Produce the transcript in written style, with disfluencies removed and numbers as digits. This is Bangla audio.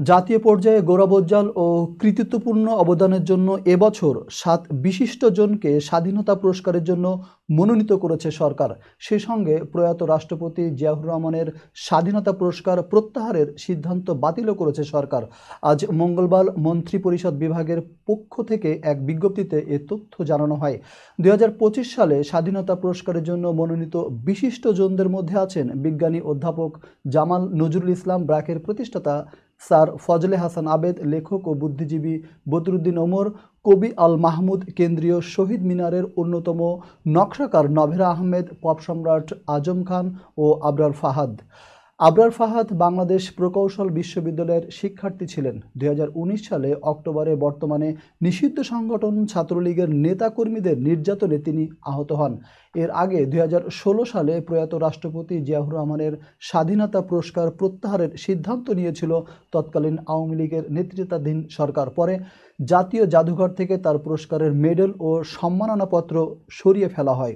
জাতীয় পর্যায়ে গৌরবোজ্জ্বল ও কৃতিত্বপূর্ণ অবদানের জন্য এবছর ৭ বিশিষ্ট জনকে স্বাধীনতা পুরস্কারের জন্য মনোনীত করেছে সরকার। সে সঙ্গে প্রয়াত রাষ্ট্রপতি জিয়াউর রহমানের স্বাধীনতা পুরস্কার প্রত্যাহারের সিদ্ধান্ত বাতিলও করেছে সরকার। আজ মঙ্গলবার মন্ত্রিপরিষদ বিভাগের পক্ষ থেকে এক বিজ্ঞপ্তিতে এ তথ্য জানানো হয়। ২০২৫ সালে স্বাধীনতা পুরস্কারের জন্য মনোনীত বিশিষ্ট জনদের মধ্যে আছেন বিজ্ঞানী অধ্যাপক জামাল নজরুল ইসলাম, ব্র্যাকের প্রতিষ্ঠাতা স্যার ফজলে হাসান আবেদ, লেখক ও বুদ্ধিজীবী বদরুদ্দীন ওমর, কবি আল মাহমুদ, কেন্দ্রীয় শহীদ মিনারের অন্যতম নকশাকার নভেরা আহমেদ, পপ সম্রাট আজম খান ও আবরার ফাহাদ। আবরার ফাহাদ বাংলাদেশ প্রকৌশল বিশ্ববিদ্যালয়ের শিক্ষার্থী ছিলেন। ২০১৯ সালে অক্টোবরে বর্তমানে নিষিদ্ধ সংগঠন ছাত্রলীগের নেতাকর্মীদের নির্যাতনে তিনি আহত হন। এর আগে ২০১৬ সালে প্রয়াত রাষ্ট্রপতি জিয়াউর রহমানের স্বাধীনতা পুরস্কার প্রত্যাহারের সিদ্ধান্ত নিয়েছিল তৎকালীন আওয়ামী লীগের নেতৃত্বাধীন সরকার। পরে জাতীয় জাদুঘর থেকে তার পুরস্কারের মেডেল ও সম্মাননাপত্র সরিয়ে ফেলা হয়।